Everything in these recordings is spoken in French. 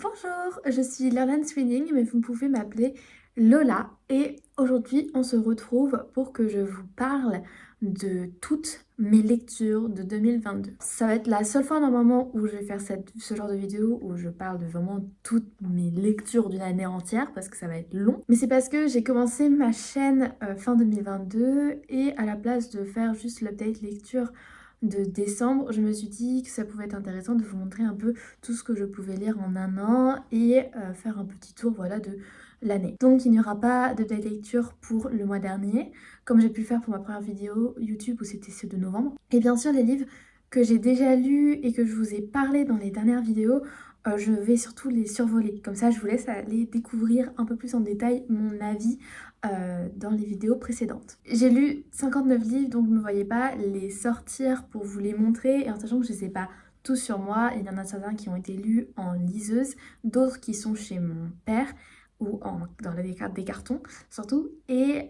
Bonjour, je suis Lorraine Swinning, mais vous pouvez m'appeler Lola. Et aujourd'hui, on se retrouve pour que je vous parle de toutes mes lectures de 2022. Ça va être la seule fois normalement où je vais faire ce genre de vidéo où je parle de vraiment toutes mes lectures d'une année entière parce que ça va être long. Mais c'est parce que j'ai commencé ma chaîne fin 2022 et à la place de faire juste l'update lecture de décembre, je me suis dit que ça pouvait être intéressant de vous montrer un peu tout ce que je pouvais lire en un an et faire un petit tour voilà, de l'année. Donc il n'y aura pas de date lecture pour le mois dernier, comme j'ai pu le faire pour ma première vidéo YouTube où c'était ceux de novembre. Et bien sûr les livres que j'ai déjà lus et que je vous ai parlé dans les dernières vidéos, je vais surtout les survoler. Comme ça je vous laisse aller découvrir un peu plus en détail mon avis dans les vidéos précédentes. J'ai lu 59 livres donc ne me voyez pas les sortir pour vous les montrer et en sachant que je ne les ai pas tous sur moi. Il y en a certains qui ont été lus en liseuse, d'autres qui sont chez mon père ou dans des cartons surtout, et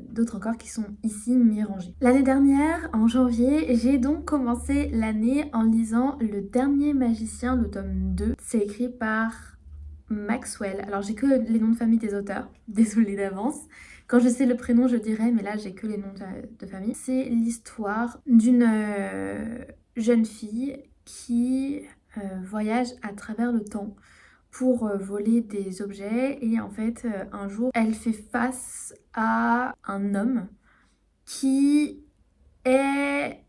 d'autres encore qui sont ici mis rangés. L'année dernière, en janvier, j'ai donc commencé l'année en lisant Le Dernier Magicien, le tome 2. C'est écrit par Maxwell. Alors j'ai que les noms de famille des auteurs, désolée d'avance. Quand je sais le prénom, je dirais, mais là j'ai que les noms de famille. C'est l'histoire d'une jeune fille qui voyage à travers le temps pour voler des objets et en fait un jour elle fait face à un homme qui est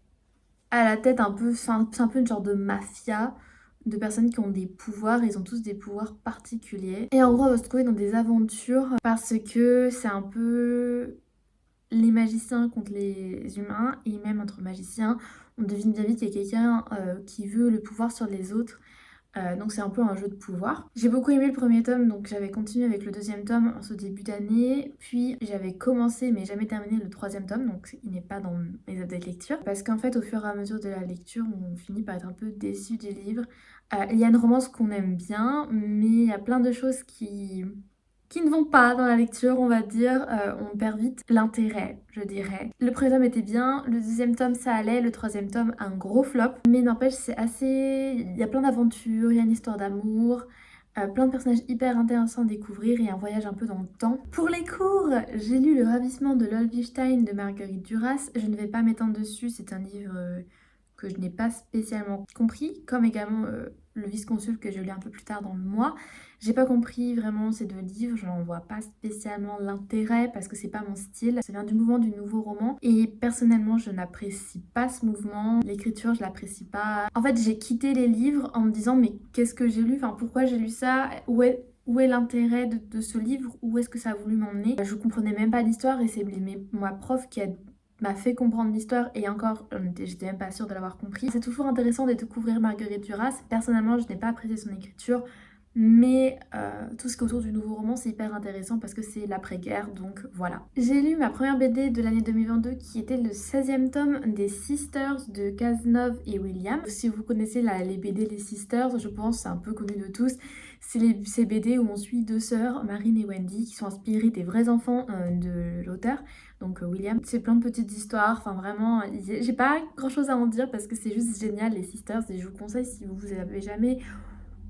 à la tête un peu, c'est un peu une genre de mafia de personnes qui ont des pouvoirs, ils ont tous des pouvoirs particuliers. Et en gros, on va se trouver dans des aventures parce que c'est un peu les magiciens contre les humains, et même entre magiciens, on devine bien vite qu'il y a quelqu'un qui veut le pouvoir sur les autres. Donc c'est un peu un jeu de pouvoir. J'ai beaucoup aimé le premier tome, donc j'avais continué avec le deuxième tome en ce début d'année. Puis j'avais commencé mais jamais terminé le troisième tome, donc il n'est pas dans mes updates lecture. Parce qu'en fait au fur et à mesure de la lecture, on finit par être un peu déçu du livre. Il y a une romance qu'on aime bien, mais il y a plein de choses qui ne vont pas dans la lecture, on va dire. On perd vite l'intérêt, je dirais. Le premier tome était bien, le deuxième tome ça allait, le troisième tome un gros flop. Mais n'empêche, c'est assez... Il y a plein d'aventures, il y a une histoire d'amour, plein de personnages hyper intéressants à découvrir et un voyage un peu dans le temps. Pour les cours, j'ai lu Le Ravissement de Lolvestein de Marguerite Duras. Je ne vais pas m'étendre dessus, c'est un livre que je n'ai pas spécialement compris, comme également Le Vice-Consul que je lis un peu plus tard dans le mois. J'ai pas compris vraiment ces deux livres, je n'en vois pas spécialement l'intérêt parce que c'est pas mon style. Ça vient du mouvement du nouveau roman et personnellement je n'apprécie pas ce mouvement. L'écriture je l'apprécie pas. En fait j'ai quitté les livres en me disant mais qu'est-ce que j'ai lu, enfin pourquoi j'ai lu ça, où est l'intérêt de ce livre, où est-ce que ça a voulu m'emmener. Je comprenais même pas l'histoire et c'est ma prof qui m'a fait comprendre l'histoire et encore j'étais même pas sûre de l'avoir compris. C'est toujours intéressant de découvrir Marguerite Duras. Personnellement je n'ai pas apprécié son écriture. Mais tout ce qui est autour du nouveau roman, c'est hyper intéressant parce que c'est l'après-guerre, donc voilà. J'ai lu ma première BD de l'année 2022 qui était le 16e tome des Sisters de Cazenove et William. Si vous connaissez les BD Les Sisters, je pense c'est un peu connu de tous. C'est ces BD où on suit deux sœurs, Marine et Wendy, qui sont inspirées des vrais enfants de l'auteur, donc William. C'est plein de petites histoires, enfin vraiment, j'ai pas grand chose à en dire parce que c'est juste génial les Sisters et je vous conseille si vous avez jamais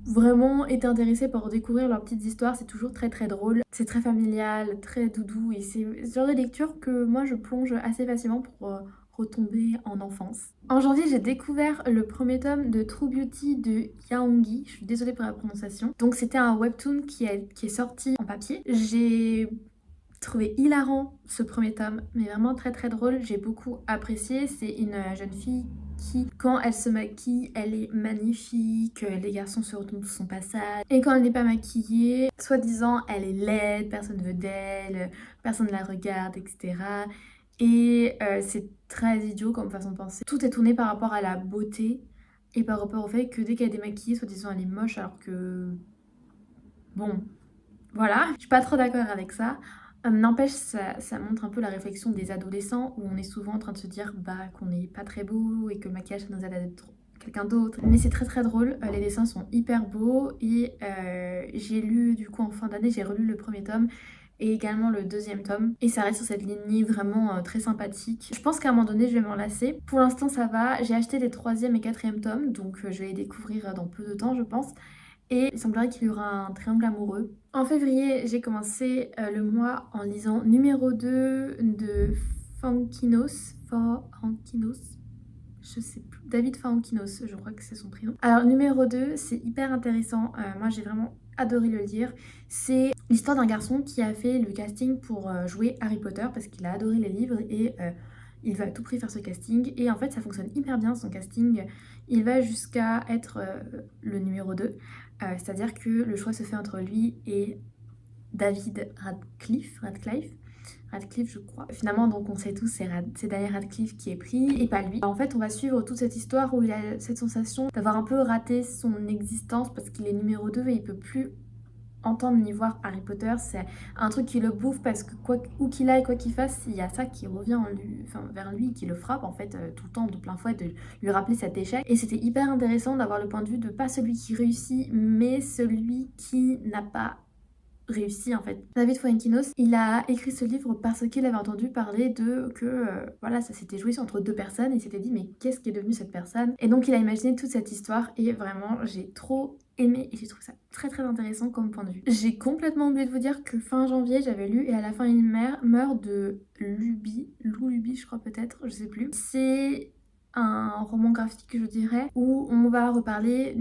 vraiment été intéressée par découvrir leurs petites histoires, c'est toujours très très drôle. C'est très familial, très doudou et c'est ce genre de lecture que moi je plonge assez facilement pour retomber en enfance. En janvier, j'ai découvert le premier tome de True Beauty de Yaongi, je suis désolée pour la prononciation. Donc c'était un webtoon qui est sorti en papier. J'ai trouvé hilarant ce premier tome, mais vraiment très très drôle, j'ai beaucoup apprécié. C'est une jeune fille qui, quand elle se maquille, elle est magnifique, les garçons se retournent sous son passage. Et quand elle n'est pas maquillée, soi-disant, elle est laide, personne ne veut d'elle, personne ne la regarde, etc. Et c'est très idiot comme façon de penser. Tout est tourné par rapport à la beauté et par rapport au fait que dès qu'elle est démaquillée, soi-disant, elle est moche alors que... Bon, voilà. Je suis pas trop d'accord avec ça. N'empêche, ça montre un peu la réflexion des adolescents où on est souvent en train de se dire qu'on n'est pas très beau et que le maquillage ça nous aide à être quelqu'un d'autre. Mais c'est très très drôle, les dessins sont hyper beaux et j'ai lu du coup en fin d'année, j'ai relu le premier tome et également le deuxième tome et ça reste sur cette lignée vraiment très sympathique. Je pense qu'à un moment donné je vais m'en lasser. Pour l'instant ça va, j'ai acheté les troisième et quatrième tomes donc je vais les découvrir dans peu de temps je pense. et il semblerait qu'il y aura un triangle amoureux. En février, j'ai commencé le mois en lisant numéro 2 de Fankinos, je sais plus, David Fankinos, je crois que c'est son prénom. Alors numéro 2, c'est hyper intéressant, moi j'ai vraiment adoré le lire. C'est l'histoire d'un garçon qui a fait le casting pour jouer Harry Potter parce qu'il a adoré les livres et il va à tout prix faire ce casting. Et en fait ça fonctionne hyper bien son casting, il va jusqu'à être le numéro 2. C'est-à-dire que le choix se fait entre lui et David Radcliffe, je crois. Finalement, donc on sait tous, c'est Daniel Radcliffe qui est pris et pas lui. En fait, on va suivre toute cette histoire où il a cette sensation d'avoir un peu raté son existence parce qu'il est numéro 2 et il peut plus entendre ni voir Harry Potter. C'est un truc qui le bouffe parce que où qu'il aille, quoi qu'il fasse, il y a ça qui revient en lui, enfin, vers lui, qui le frappe en fait tout le temps de plein fouet, de lui rappeler cet échec. Et c'était hyper intéressant d'avoir le point de vue de pas celui qui réussit, mais celui qui n'a pas réussi en fait. David Fuenkinos, il a écrit ce livre parce qu'il avait entendu parler de que voilà, ça s'était joué entre deux personnes et il s'était dit mais qu'est-ce qui est devenu cette personne? Et donc il a imaginé toute cette histoire et vraiment j'ai trop aimé et j'ai trouvé ça très très intéressant comme point de vue. J'ai complètement oublié de vous dire que fin janvier j'avais lu Et à la fin il meurt de Lou Luby je crois peut-être, je sais plus. C'est un roman graphique je dirais où on va reparler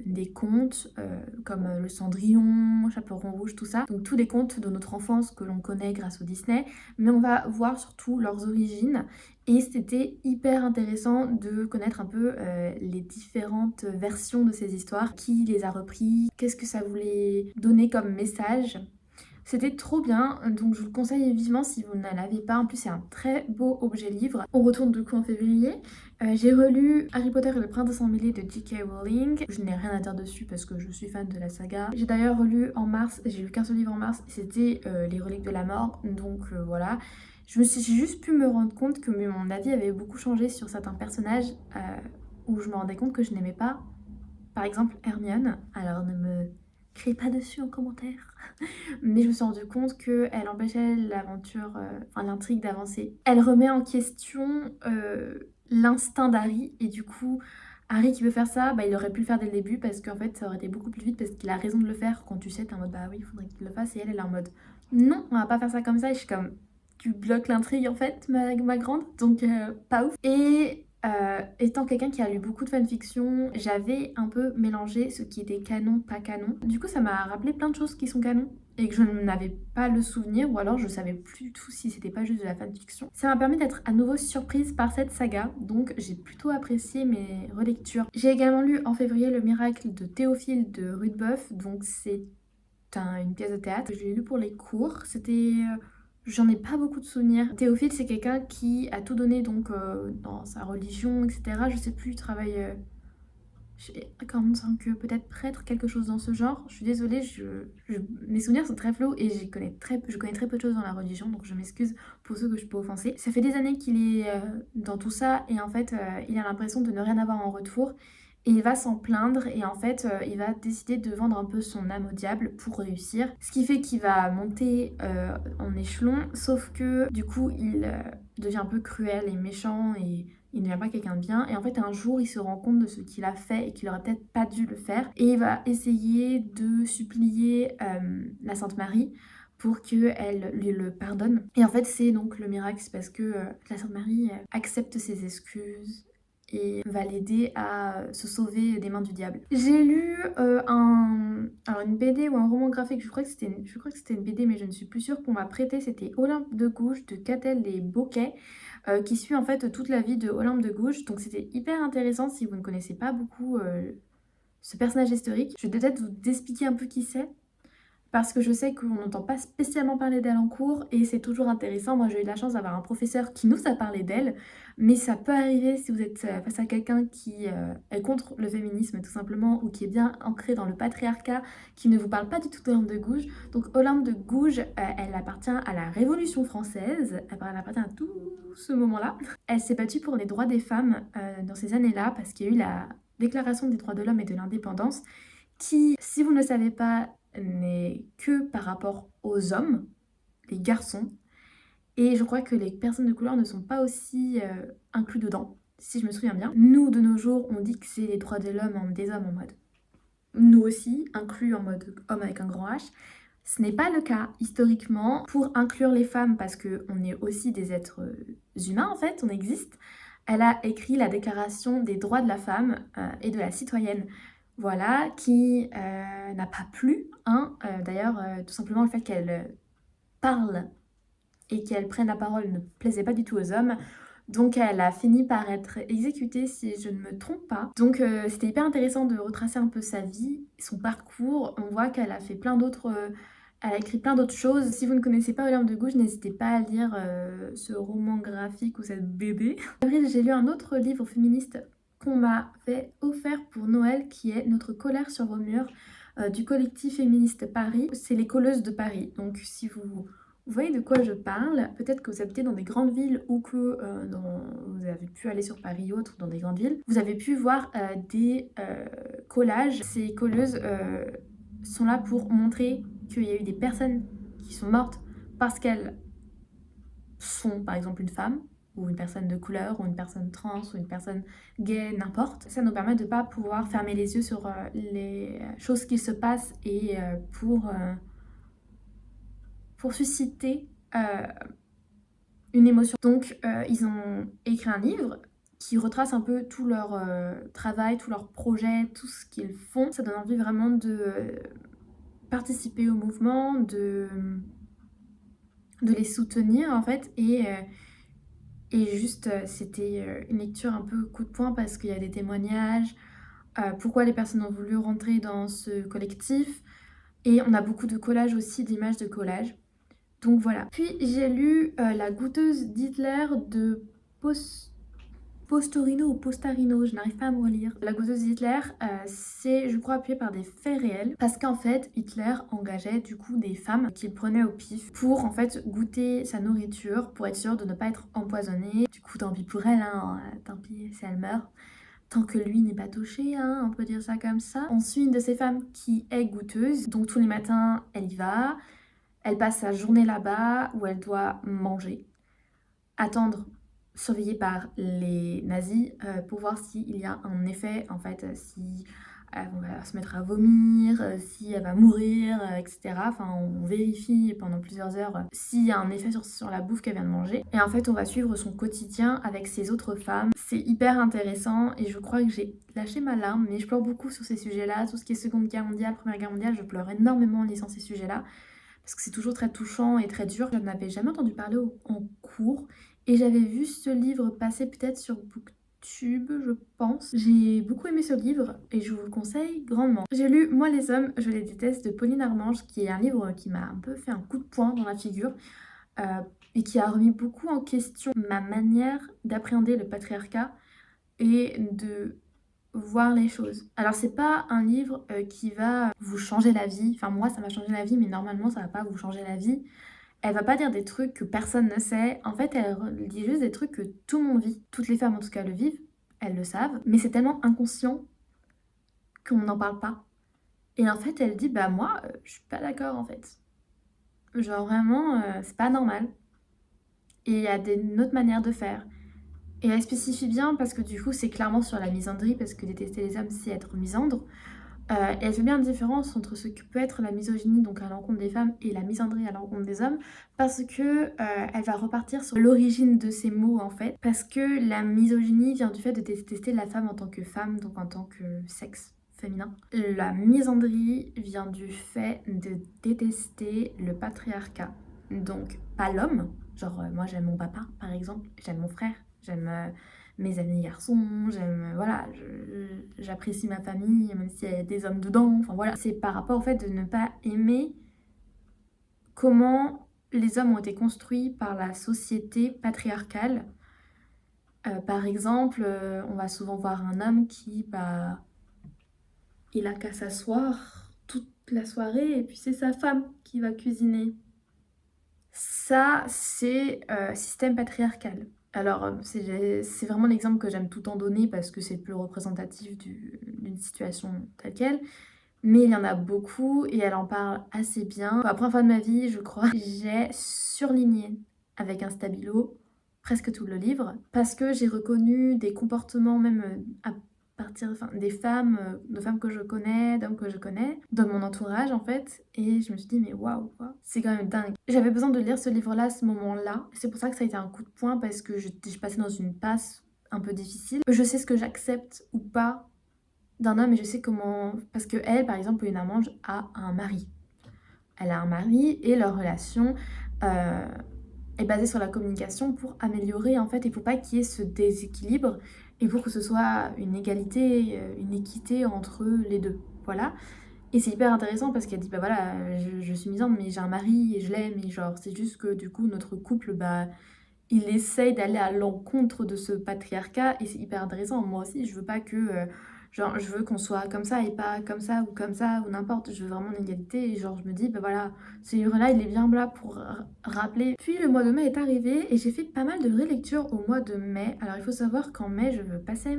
des contes comme le Cendrillon, Chaperon Rouge, tout ça, donc tous les contes de notre enfance que l'on connaît grâce au Disney, mais on va voir surtout leurs origines et c'était hyper intéressant de connaître un peu les différentes versions de ces histoires, qui les a repris, qu'est-ce que ça voulait donner comme message. C'était trop bien, donc je vous le conseille vivement si vous ne l'avez pas. En plus, c'est un très beau objet livre. On retourne du coup en février. J'ai relu Harry Potter et le prince sans mêlé de J.K. Rowling. Je n'ai rien à dire dessus parce que je suis fan de la saga. J'ai d'ailleurs relu en mars, j'ai lu qu'un seul livre en mars, c'était Les Reliques de la Mort. Donc voilà. J'ai juste pu me rendre compte que mon avis avait beaucoup changé sur certains personnages où je me rendais compte que je n'aimais pas. Par exemple, Hermione. Alors ne me criez pas dessus en commentaire. Mais je me suis rendu compte qu'elle empêchait l'aventure, enfin l'intrigue d'avancer. Elle remet en question l'instinct d'Harry et du coup, Harry qui veut faire ça, bah, il aurait pu le faire dès le début parce qu'en fait ça aurait été beaucoup plus vite parce qu'il a raison de le faire. Quand tu sais, t'es en mode bah oui, il faudrait qu'il le fasse et elle est en mode non, on va pas faire ça comme ça et je suis comme tu bloques l'intrigue en fait, ma grande, donc pas ouf. Et étant quelqu'un qui a lu beaucoup de fanfiction, j'avais un peu mélangé ce qui était canon, pas canon. Du coup, ça m'a rappelé plein de choses qui sont canon et que je n'avais pas le souvenir ou alors je savais plus du tout si c'était pas juste de la fanfiction. Ça m'a permis d'être à nouveau surprise par cette saga, donc j'ai plutôt apprécié mes relectures. J'ai également lu en février Le Miracle de Théophile de Rudebeuf, donc c'est une pièce de théâtre. Je l'ai lu pour les cours, c'était... J'en ai pas beaucoup de souvenirs. Théophile, c'est quelqu'un qui a tout donné donc dans sa religion, etc. Je sais plus, il travaille comme en tant que peut-être prêtre, quelque chose dans ce genre. Je suis désolée, mes souvenirs sont très flous et je connais très peu de choses dans la religion, donc je m'excuse pour ceux que je peux offenser. Ça fait des années qu'il est dans tout ça et en fait, il a l'impression de ne rien avoir en retour. Et il va s'en plaindre et en fait il va décider de vendre un peu son âme au diable pour réussir. Ce qui fait qu'il va monter en échelon, sauf que du coup il devient un peu cruel et méchant et il ne devient pas quelqu'un de bien. Et en fait un jour il se rend compte de ce qu'il a fait et qu'il aurait peut-être pas dû le faire. Et il va essayer de supplier la Sainte Marie pour qu'elle lui le pardonne. Et en fait c'est donc le miracle, c'est parce que la Sainte Marie accepte ses excuses et va l'aider à se sauver des mains du diable. J'ai lu alors une BD ou un roman graphique, je crois que c'était une BD mais je ne suis plus sûre qu'on m'a prêté, c'était Olympe de Gouges de Catel et Bocquet, qui suit en fait toute la vie de Olympe de Gouges, donc c'était hyper intéressant si vous ne connaissez pas beaucoup ce personnage historique. Je vais peut-être vous expliquer un peu qui c'est, parce que je sais qu'on n'entend pas spécialement parler d'elle en cours et c'est toujours intéressant. Moi j'ai eu la chance d'avoir un professeur qui nous a parlé d'elle, mais ça peut arriver si vous êtes face à quelqu'un qui est contre le féminisme tout simplement ou qui est bien ancré dans le patriarcat, qui ne vous parle pas du tout d'Olympe de Gouges. Donc Olympe de Gouges, elle appartient à la Révolution française, elle appartient à tout ce moment-là. Elle s'est battue pour les droits des femmes dans ces années-là parce qu'il y a eu la Déclaration des droits de l'homme et de l'indépendance qui, si vous ne le savez pas, n'est que par rapport aux hommes, les garçons. Et je crois que les personnes de couleur ne sont pas aussi inclus dedans, si je me souviens bien. Nous, de nos jours, on dit que c'est les droits de l'homme des hommes en mode nous aussi, inclus en mode homme avec un grand H. Ce n'est pas le cas historiquement pour inclure les femmes parce qu'on est aussi des êtres humains en fait, on existe. Elle a écrit la Déclaration des droits de la femme et de la citoyenne, voilà, qui n'a pas plu, hein. D'ailleurs, tout simplement le fait qu'elle parle et qu'elle prenne la parole ne plaisait pas du tout aux hommes. Donc elle a fini par être exécutée si je ne me trompe pas. Donc c'était hyper intéressant de retracer un peu sa vie, son parcours. On voit qu'elle a fait plein d'autres... elle a écrit plein d'autres choses. Si vous ne connaissez pas Olympe de Gouges, n'hésitez pas à lire ce roman graphique ou cette BD. En avril, j'ai lu un autre livre féministe qu'on m'a fait offert pour Noël qui est Notre colère sur vos murs du collectif féministe Paris. C'est les colleuses de Paris. Donc si vous voyez de quoi je parle, peut-être que vous habitez dans des grandes villes ou que vous avez pu aller sur Paris ou autre dans des grandes villes, vous avez pu voir des collages. Ces colleuses sont là pour montrer qu'il y a eu des personnes qui sont mortes parce qu'elles sont par exemple une femme ou une personne de couleur ou une personne trans ou une personne gay, n'importe. Ça nous permet de ne pas pouvoir fermer les yeux sur les choses qui se passent et pour susciter une émotion. Donc ils ont écrit un livre qui retrace un peu tout leur travail, tout leur projet, tout ce qu'ils font. Ça donne envie vraiment de participer au mouvement, de les soutenir en fait et juste c'était une lecture un peu coup de poing parce qu'il y a des témoignages, pourquoi les personnes ont voulu rentrer dans ce collectif et on a beaucoup de collages aussi, d'images de collages. Donc voilà. Puis j'ai lu La goûteuse d'Hitler de Postorino ou Postarino, je n'arrive pas à me relire. La goûteuse d'Hitler, c'est je crois appuyé par des faits réels parce qu'en fait Hitler engageait du coup des femmes qu'il prenait au pif pour en fait goûter sa nourriture pour être sûr de ne pas être empoisonnée. Du coup tant pis pour elle, hein, tant pis si elle meurt. Tant que lui n'est pas touché, hein, on peut dire ça comme ça. On suit une de ces femmes qui est goûteuse, donc tous les matins elle y va. Elle passe sa journée là-bas où elle doit manger, attendre, surveillée par les nazis pour voir s'il y a un effet, en fait, si elle va se mettre à vomir, si elle va mourir, etc. Enfin, on vérifie pendant plusieurs heures s'il y a un effet sur la bouffe qu'elle vient de manger. Et en fait, on va suivre son quotidien avec ces autres femmes. C'est hyper intéressant et je crois que j'ai lâché ma larme, mais je pleure beaucoup sur ces sujets-là. Tout ce qui est Seconde Guerre mondiale, Première Guerre mondiale, je pleure énormément en lisant ces sujets-là parce que c'est toujours très touchant et très dur. Je n'avais jamais entendu parler en cours et j'avais vu ce livre passer peut-être sur Booktube, je pense. J'ai beaucoup aimé ce livre et je vous le conseille grandement. J'ai lu Moi les hommes, je les déteste de Pauline Armange, qui est un livre qui m'a un peu fait un coup de poing dans la figure euh, et qui a remis beaucoup en question ma manière d'appréhender le patriarcat et de voir les choses. Alors c'est pas un livre qui va vous changer la vie, enfin moi ça m'a changé la vie mais normalement ça va pas vous changer la vie. Elle va pas dire des trucs que personne ne sait, en fait elle dit juste des trucs que tout le monde vit. Toutes les femmes en tout cas le vivent, elles le savent, mais c'est tellement inconscient qu'on n'en parle pas. Et en fait elle dit bah moi je suis pas d'accord en fait. Genre vraiment c'est pas normal. Et il y a une autre manière de faire. Et elle spécifie bien parce que du coup c'est clairement sur la misandrie parce que détester les hommes c'est être misandre. Et elle fait bien la différence entre ce que peut être la misogynie, donc à l'encontre des femmes, et la misandrie à l'encontre des hommes, parce que elle va repartir sur l'origine de ces mots en fait, parce que la misogynie vient du fait de détester la femme en tant que femme, donc en tant que sexe féminin. La misandrie vient du fait de détester le patriarcat, donc pas l'homme, genre moi j'aime mon papa par exemple, j'aime mon frère, j'aime mes amis garçons, j'aime, voilà, j'apprécie ma famille, même s'il y a des hommes dedans, enfin voilà. C'est par rapport au fait de ne pas aimer comment les hommes ont été construits par la société patriarcale. Par exemple, on va souvent voir un homme qui, bah, il a qu'à s'asseoir toute la soirée et puis c'est sa femme qui va cuisiner. Ça, c'est système patriarcal. Alors, c'est vraiment l'exemple que j'aime tout le temps donner parce que c'est le plus représentatif d'une situation telle quelle. Mais il y en a beaucoup et elle en parle assez bien. Pour la première fois de ma vie, je crois, j'ai surligné avec un stabilo presque tout le livre parce que j'ai reconnu des comportements même partir, enfin des femmes, de femmes que je connais, d'hommes que je connais, dans mon entourage en fait, et je me suis dit mais waouh quoi, c'est quand même dingue. J'avais besoin de lire ce livre-là à ce moment-là, c'est pour ça que ça a été un coup de poing parce que je passais dans une passe un peu difficile. Je sais ce que j'accepte ou pas d'un homme et je sais comment, parce que elle par exemple, une amante a un mari. Elle a un mari et leur relation est basée sur la communication pour améliorer en fait et pour pas qu'il y ait ce déséquilibre et pour que ce soit une égalité, une équité entre les deux. Voilà. Et c'est hyper intéressant parce qu'elle dit bah voilà, je suis misante mais j'ai un mari et je l'aime et genre c'est juste que du coup notre couple bah il essaye d'aller à l'encontre de ce patriarcat et c'est hyper intéressant. Moi aussi, je veux pas que, genre, je veux qu'on soit comme ça et pas comme ça ou n'importe. Je veux vraiment une égalité et genre, je me dis, bah voilà, ce livre-là, il est bien là pour rappeler. Puis le mois de mai est arrivé et j'ai fait pas mal de relectures au mois de mai. Alors il faut savoir qu'en mai, je veux passer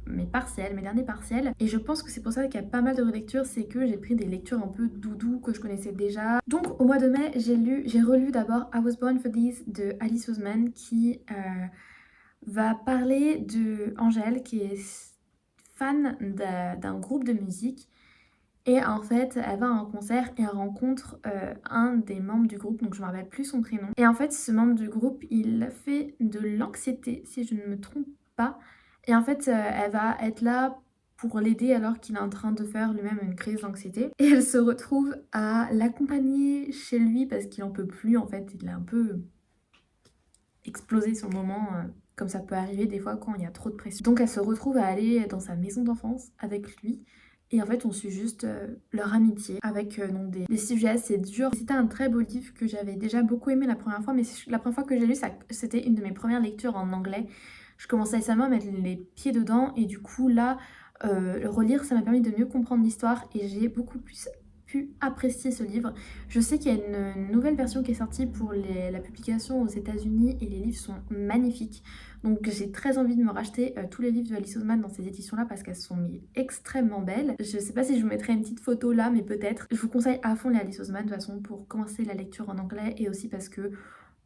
mes partiels, mes derniers partiels. Et je pense que c'est pour ça qu'il y a pas mal de relectures, c'est que j'ai pris des lectures un peu doudou que je connaissais déjà. Donc au mois de mai, j'ai relu d'abord I Was Born for This de Alice Oseman qui va parler de Angèle qui est fan d'un groupe de musique. Et en fait, elle va à un concert et elle rencontre un des membres du groupe, donc je ne me rappelle plus son prénom. Et en fait, ce membre du groupe, il fait de l'anxiété, si je ne me trompe pas. Et en fait, elle va être là pour l'aider alors qu'il est en train de faire lui-même une crise d'anxiété. Et elle se retrouve à l'accompagner chez lui parce qu'il en peut plus. En fait, il a un peu explosé sur le moment, comme ça peut arriver des fois quand il y a trop de pression. Donc elle se retrouve à aller dans sa maison d'enfance avec lui. Et en fait, on suit juste leur amitié avec donc des sujets assez durs. C'était un très beau livre que j'avais déjà beaucoup aimé la première fois, mais la première fois que j'ai lu, c'était une de mes premières lectures en anglais. Je commençais récemment à mettre les pieds dedans et du coup là, le relire, ça m'a permis de mieux comprendre l'histoire et j'ai beaucoup plus pu apprécier ce livre. Je sais qu'il y a une nouvelle version qui est sortie pour la publication aux États-Unis et les livres sont magnifiques. Donc j'ai très envie de me racheter tous les livres de Alice Oseman dans ces éditions-là parce qu'elles sont extrêmement belles. Je sais pas si je vous mettrai une petite photo là, mais peut-être. Je vous conseille à fond les Alice Oseman de toute façon pour commencer la lecture en anglais et aussi parce que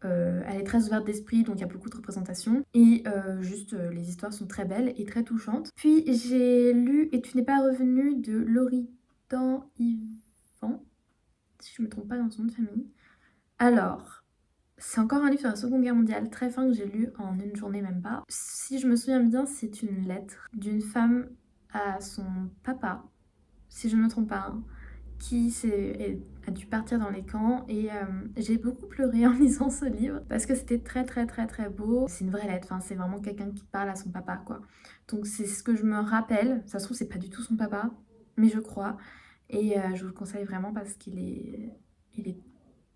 elle est très ouverte d'esprit, donc il y a beaucoup de représentations. Et juste, les histoires sont très belles et très touchantes. Puis j'ai lu Et tu n'es pas revenu de Laurie Dan Yvan, si je me trompe pas dans son nom de famille. Alors, c'est encore un livre sur la Seconde Guerre mondiale, très fin que j'ai lu en une journée même pas. Si je me souviens bien, c'est une lettre d'une femme à son papa, si je ne me trompe pas, hein, qui a dû partir dans les camps et j'ai beaucoup pleuré en lisant ce livre parce que c'était très très très très beau. C'est une vraie lettre, enfin, c'est vraiment quelqu'un qui parle à son papa quoi. Donc c'est ce que je me rappelle, ça se trouve c'est pas du tout son papa, mais je crois. Et je vous le conseille vraiment parce il est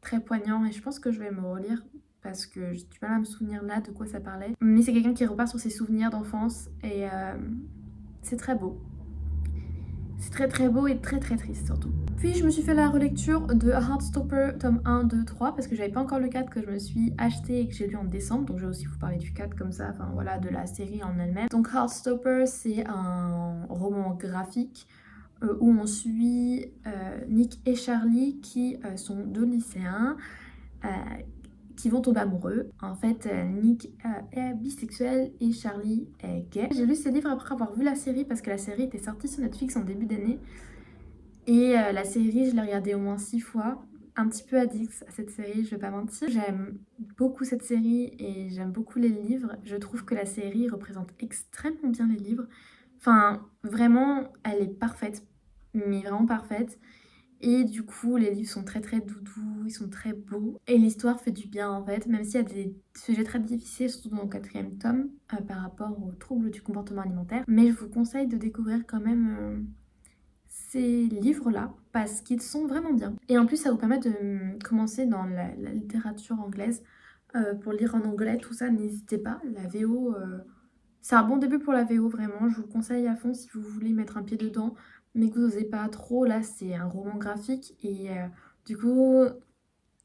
très poignant et je pense que je vais me relire parce que j'ai du mal à me souvenir là de quoi ça parlait. Mais c'est quelqu'un qui repart sur ses souvenirs d'enfance et c'est très beau. C'est très très beau et très très triste surtout. Puis je me suis fait la relecture de Heartstopper tome 1, 2, 3 parce que j'avais pas encore le 4 que je me suis acheté et que j'ai lu en décembre. Donc je vais aussi vous parler du 4 comme ça, enfin voilà, de la série en elle-même. Donc Heartstopper c'est un roman graphique où on suit Nick et Charlie qui sont deux lycéens qui vont tomber amoureux. En fait, Nick est bisexuel et Charlie est gay. J'ai lu ce livre après avoir vu la série parce que la série était sortie sur Netflix en début d'année. Et la série, je l'ai regardée au moins 6 fois. Un petit peu addict à cette série, je vais pas mentir. J'aime beaucoup cette série et j'aime beaucoup les livres. Je trouve que la série représente extrêmement bien les livres. Enfin, vraiment, elle est parfaite, mais vraiment parfaite. Et du coup, les livres sont très très doudous, ils sont très beaux. Et l'histoire fait du bien en fait, même s'il y a des sujets très difficiles, surtout dans le quatrième tome, par rapport aux troubles du comportement alimentaire. Mais je vous conseille de découvrir quand même ces livres-là, parce qu'ils sont vraiment bien. Et en plus, ça vous permet de commencer dans la littérature anglaise. Pour lire en anglais, tout ça, n'hésitez pas. La VO, c'est un bon début pour la VO, vraiment. Je vous le conseille à fond si vous voulez mettre un pied dedans mais que vous n'osez pas trop. Là, c'est un roman graphique et du coup,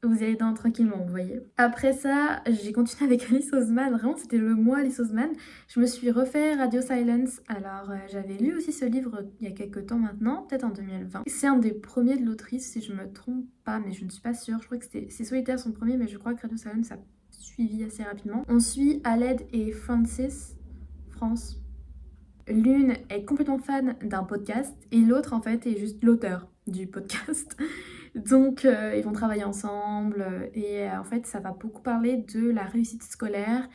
vous y allez dedans tranquillement, vous voyez. Après ça, j'ai continué avec Alice Oseman. Vraiment, c'était le mois Alice Oseman. Je me suis refait Radio Silence. Alors, j'avais lu aussi ce livre il y a quelques temps maintenant, peut-être en 2020. C'est un des premiers de l'autrice, si je me trompe pas, mais je ne suis pas sûre. Je crois que c'est Solitaire son premier, mais je crois que Radio Silence a suivi assez rapidement. On suit Aled et France. L'une est complètement fan d'un podcast et l'autre en fait est juste l'auteur du podcast. Donc ils vont travailler ensemble et en fait ça va beaucoup parler de la réussite scolaire,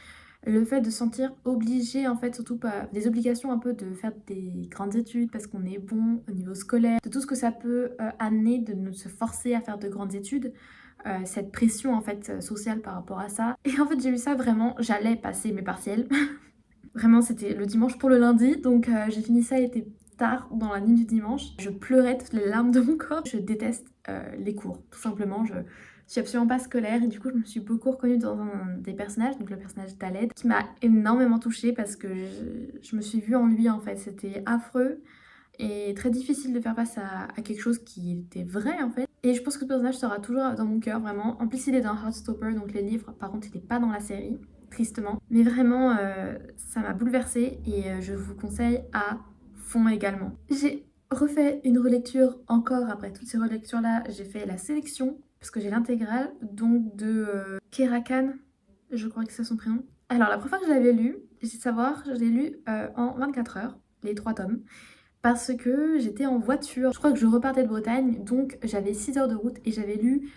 le fait de se sentir obligé en fait, surtout pas des obligations un peu de faire des grandes études parce qu'on est bon au niveau scolaire, de tout ce que ça peut amener de nous se forcer à faire de grandes études, cette pression en fait sociale par rapport à ça. Et en fait j'ai eu ça vraiment, j'allais passer mes partiels. Vraiment, c'était le dimanche pour le lundi, donc j'ai fini ça, il était tard dans la nuit du dimanche. Je pleurais toutes les larmes de mon corps. Je déteste les cours, tout simplement. Je suis absolument pas scolaire et du coup, je me suis beaucoup reconnue dans un des personnages, donc le personnage d'Aled, qui m'a énormément touchée parce que je me suis vue en lui en fait. C'était affreux et très difficile de faire face à quelque chose qui était vrai en fait. Et je pense que le personnage sera toujours dans mon cœur, vraiment. En plus, il est dans Heartstopper, donc les livres, par contre, il n'est pas dans la série, tristement. Mais vraiment, ça m'a bouleversée et je vous conseille à fond également. J'ai refait une relecture encore après toutes ces relectures-là. J'ai fait la sélection, parce que j'ai l'intégrale, donc de Kera Khan, je crois que c'est son prénom. Alors, la première fois que je l'avais lu, j'ai de savoir, je l'ai lu en 24 heures, les 3 tomes parce que j'étais en voiture. Je crois que je repartais de Bretagne, donc j'avais 6 heures de route et j'avais lu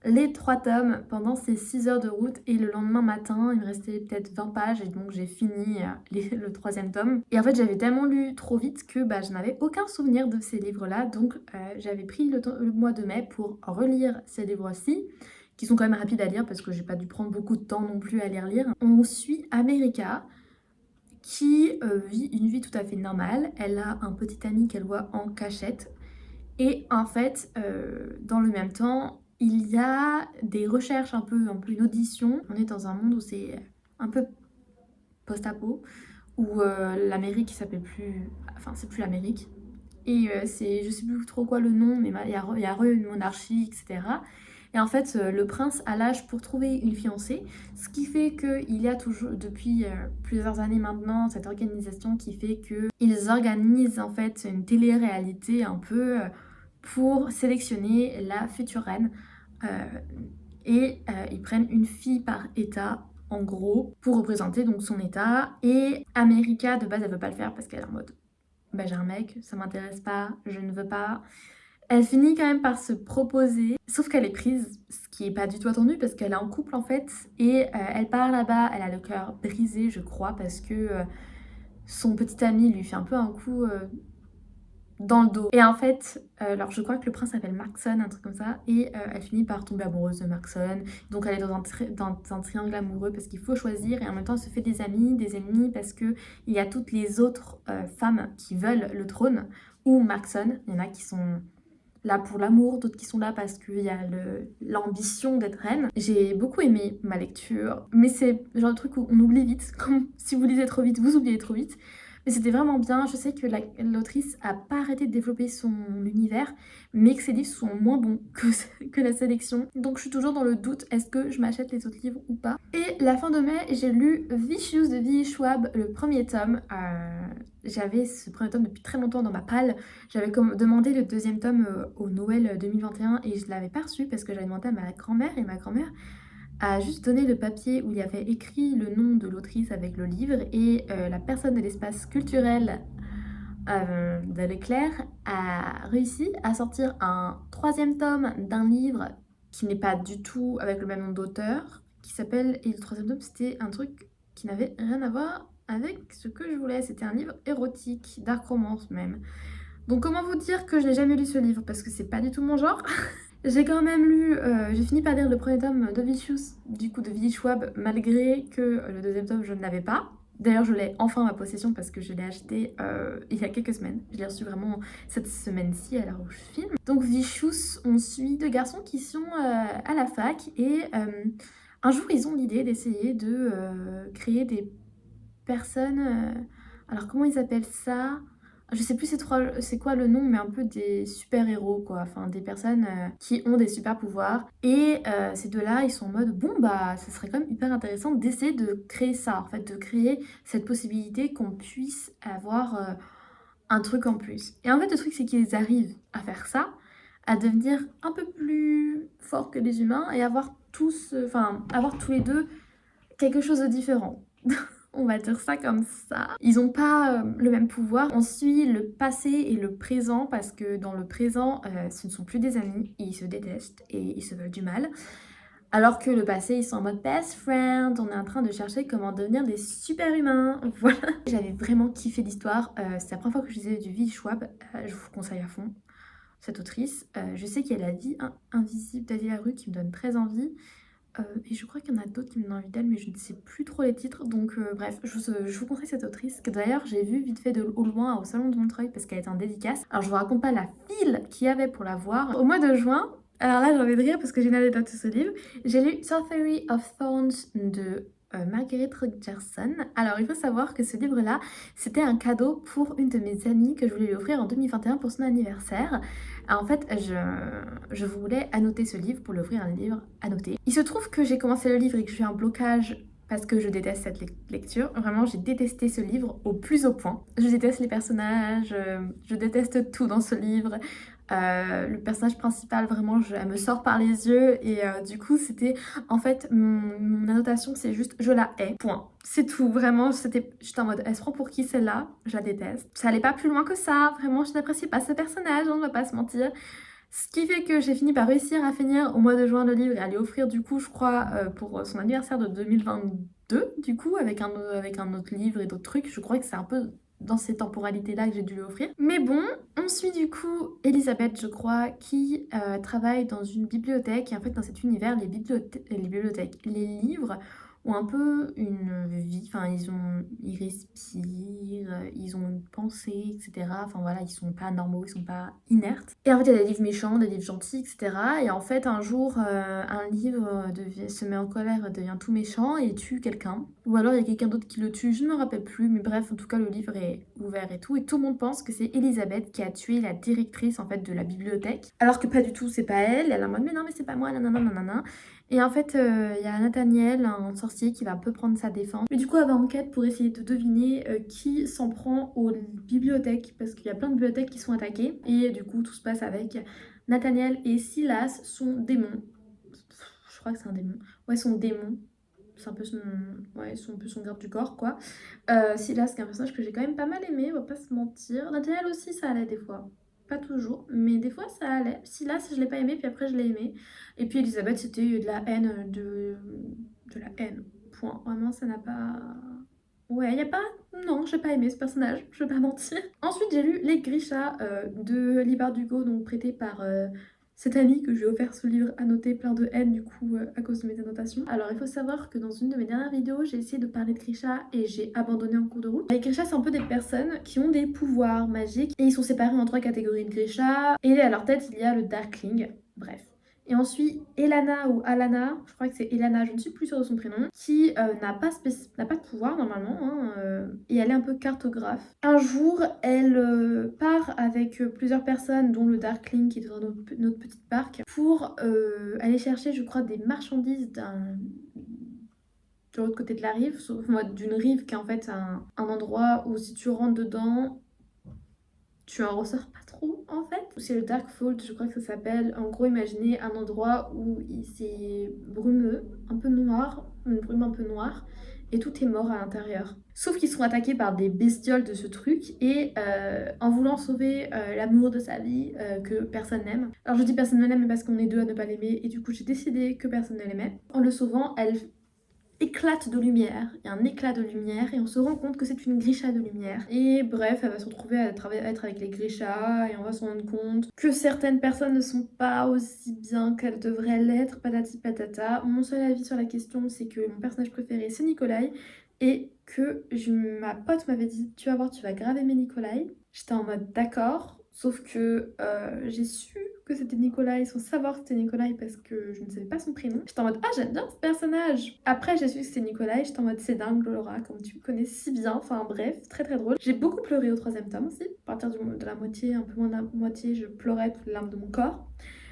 les 3 tomes pendant ces 6 heures de route et le lendemain matin, il me restait peut-être 20 pages et donc j'ai fini le troisième tome. Et en fait, j'avais tellement lu trop vite que je n'avais aucun souvenir de ces livres-là, donc j'avais pris le mois de mai pour relire ces livres-ci, qui sont quand même rapides à lire parce que j'ai pas dû prendre beaucoup de temps non plus à les relire. On suit America, qui vit une vie tout à fait normale. Elle a un petit ami qu'elle voit en cachette. Et en fait, dans le même temps, il y a des recherches, un peu une audition. On est dans un monde où c'est un peu post-apo, où l'Amérique s'appelle plus... Enfin, c'est plus l'Amérique. Et c'est, je sais plus trop quoi le nom, mais il y a une monarchie, etc. Et en fait, le prince a l'âge pour trouver une fiancée, ce qui fait qu'il y a toujours, depuis plusieurs années maintenant, cette organisation qui fait qu'ils organisent en fait une télé-réalité un peu pour sélectionner la future reine. Euh, ils prennent une fille par état, en gros, pour représenter donc son état. Et America, de base, elle veut pas le faire parce qu'elle est en mode j'ai un mec, ça m'intéresse pas, je ne veux pas. Elle finit quand même par se proposer, sauf qu'elle est prise, ce qui est pas du tout attendu parce qu'elle est en couple en fait, et elle part là-bas, elle a le cœur brisé je crois parce que son petit ami lui fait un peu un coup dans le dos. Et en fait, alors je crois que le prince s'appelle Markson, un truc comme ça, et elle finit par tomber amoureuse de Markson. Donc elle est dans un triangle amoureux parce qu'il faut choisir, et en même temps elle se fait des amis, des ennemis, parce que il y a toutes les autres femmes qui veulent le trône, ou Markson. Il y en a qui sont là pour l'amour, d'autres qui sont là parce qu'il y a l'ambition d'être reine. J'ai beaucoup aimé ma lecture, mais c'est le genre de truc où on oublie vite, comme si vous lisez trop vite, vous oubliez trop vite. Mais c'était vraiment bien. Je sais que l'autrice a pas arrêté de développer son univers, mais que ses livres sont moins bons que la sélection. Donc je suis toujours dans le doute, est-ce que je m'achète les autres livres ou pas. Et la fin de mai, j'ai lu Vicious de V.E. Schwab, le premier tome. J'avais ce premier tome depuis très longtemps dans ma palle. J'avais demandé le deuxième tome au Noël 2021 et je l'avais pas reçu parce que j'avais demandé à ma grand-mère, et ma grand-mère a juste donné le papier où il y avait écrit le nom de l'autrice avec le livre, et la personne de l'espace culturel de l'Éclair a réussi à sortir un troisième tome d'un livre qui n'est pas du tout avec le même nom d'auteur, qui s'appelle... Et le troisième tome, c'était un truc qui n'avait rien à voir avec ce que je voulais. C'était un livre érotique, dark romance même. Donc comment vous dire que je n'ai jamais lu ce livre parce que c'est pas du tout mon genre. J'ai quand même lu, j'ai fini par lire le premier tome de Vicious, du coup de V.E. Schwab, malgré que le deuxième tome je ne l'avais pas. D'ailleurs je l'ai enfin en ma possession parce que je l'ai acheté il y a quelques semaines. Je l'ai reçu vraiment cette semaine-ci à l'heure où je filme. Donc Vicious, on suit deux garçons qui sont à la fac et un jour ils ont l'idée d'essayer de créer des personnes... alors comment ils appellent ça? Je sais plus c'est quoi le nom, mais un peu des super-héros, quoi. Enfin, des personnes qui ont des super-pouvoirs. Et ces deux-là, ils sont en mode, bon, ça serait quand même hyper intéressant d'essayer de créer ça, en fait, de créer cette possibilité qu'on puisse avoir un truc en plus. Et en fait, le truc, c'est qu'ils arrivent à faire ça, à devenir un peu plus forts que les humains et avoir tous les deux quelque chose de différent. On va dire ça comme ça. Ils n'ont pas le même pouvoir. On suit le passé et le présent parce que dans le présent, ce ne sont plus des amis, ils se détestent et ils se veulent du mal. Alors que le passé, ils sont en mode best friend, on est en train de chercher comment devenir des super humains. Voilà. J'avais vraiment kiffé l'histoire. C'est la première fois que je lisais du V. Schwab. Je vous conseille à fond cette autrice. Je sais qu'il y a La vie invisible d'Ali Larue qui me donne très envie. Et je crois qu'il y en a d'autres qui me donnent envie d'elle, mais je ne sais plus trop les titres. Donc bref, je vous conseille cette autrice, que d'ailleurs j'ai vue vite fait de au loin au salon de Montreuil parce qu'elle était en dédicace. Alors je vous raconte pas la file qu'il y avait pour la voir. Au mois de juin, alors là j'ai envie de rire parce que j'ai une anecdote sur ce livre, j'ai lu Sorcery of Thorns de Marguerite Rogerson. Alors il faut savoir que ce livre-là, c'était un cadeau pour une de mes amies que je voulais lui offrir en 2021 pour son anniversaire. En fait, je voulais annoter ce livre pour lui offrir un livre annoté. Il se trouve que j'ai commencé le livre et que j'ai eu un blocage parce que je déteste cette lecture. Vraiment, j'ai détesté ce livre au plus haut point. Je déteste les personnages, je déteste tout dans ce livre. Le personnage principal, vraiment, elle me sort par les yeux et du coup, c'était en fait mon annotation, c'est juste je la hais, point. C'est tout, vraiment, j'étais en mode elle se prend pour qui celle-là, je la déteste. Ça allait pas plus loin que ça, vraiment, je n'appréciais pas ce personnage, on ne va pas se mentir. Ce qui fait que j'ai fini par réussir à finir au mois de juin le livre et à lui offrir du coup, je crois, pour son anniversaire de 2022, du coup, avec un autre livre et d'autres trucs. Je crois que c'est un peu dans ces temporalités-là que j'ai dû lui offrir. Mais bon, on suit du coup Elisabeth, je crois, qui travaille dans une bibliothèque. Et en fait, dans cet univers, les livres ont un peu une vie, enfin ils respirent, ils ont une pensée, etc. Enfin voilà, ils sont pas normaux, ils sont pas inertes. Et en fait, il y a des livres méchants, des livres gentils, etc. Et en fait, un jour, un livre se met en colère, devient tout méchant et tue quelqu'un. Ou alors il y a quelqu'un d'autre qui le tue, je ne me rappelle plus, mais bref, en tout cas, le livre est ouvert et tout. Et tout le monde pense que c'est Elisabeth qui a tué la directrice en fait de la bibliothèque. Alors que pas du tout, c'est pas elle. Elle est en mode mais non, mais c'est pas moi, nanana, nanana. Et en fait, il y a Nathaniel, un sorcier, qui va un peu prendre sa défense. Mais du coup, elle va enquête pour essayer de deviner qui s'en prend aux bibliothèques, parce qu'il y a plein de bibliothèques qui sont attaquées. Et du coup, tout se passe avec Nathaniel et Silas, son démon. Je crois que c'est un démon. Ouais, son démon. C'est un peu son garde du corps, quoi. Silas, qui est un personnage que j'ai quand même pas mal aimé, on va pas se mentir. Nathaniel aussi, ça allait des fois. Pas toujours, mais des fois ça allait. Silas, je l'ai pas aimé, puis après je l'ai aimé. Et puis Elisabeth, c'était de la haine, de la haine. Point. Vraiment, ça n'a pas... Ouais, y a pas... Non, j'ai pas aimé ce personnage, je vais pas mentir. Ensuite, j'ai lu Les Grisha de Lee Bardugo, donc prêté par cette amie que je lui ai offert ce livre annoté plein de haine du coup à cause de mes annotations. Alors il faut savoir que dans une de mes dernières vidéos, j'ai essayé de parler de Grisha et j'ai abandonné en cours de route. Les Grisha, c'est un peu des personnes qui ont des pouvoirs magiques et ils sont séparés en 3 catégories de Grisha. Et à leur tête, il y a le Darkling. Bref. Et ensuite, Elana ou Alana, je crois que c'est Elana, je ne suis plus sûre de son prénom, qui n'a pas de pouvoir normalement, hein, et elle est un peu cartographe. Un jour, elle part avec plusieurs personnes, dont le Darkling qui est dans notre petite barque, pour aller chercher, je crois, des marchandises de l'autre côté de la rive, sauf d'une rive qui est en fait un endroit où si tu rentres dedans, tu en ressors pas trop en fait. C'est le Dark Vault, je crois que ça s'appelle. En gros, imaginez un endroit où c'est brumeux, un peu noir, une brume un peu noire, et tout est mort à l'intérieur. Sauf qu'ils sont attaqués par des bestioles de ce truc, et en voulant sauver l'amour de sa vie que personne n'aime. Alors je dis personne ne l'aime parce qu'on est deux à ne pas l'aimer, et du coup j'ai décidé que personne ne l'aimait. En le sauvant, elle éclate de lumière, il y a un éclat de lumière et on se rend compte que c'est une Grisha de lumière. Et bref, elle va se retrouver à être avec les Grishas et on va se rendre compte que certaines personnes ne sont pas aussi bien qu'elles devraient l'être, patati patata. Mon seul avis sur la question, c'est que mon personnage préféré c'est Nikolai et que ma pote m'avait dit tu vas voir, tu vas grave aimer Nikolai. J'étais en mode d'accord, sauf que j'ai su que c'était Nikolai sans savoir que c'était Nikolai parce que je ne savais pas son prénom. J'étais en mode ah j'aime bien ce personnage. Après j'ai su que c'était Nikolai, j'étais en mode c'est dingue Laura, comme tu me connais si bien. Enfin bref, très très drôle. J'ai beaucoup pleuré au 3e tome aussi. À partir de la moitié, un peu moins de la moitié, je pleurais toutes les larmes de mon corps.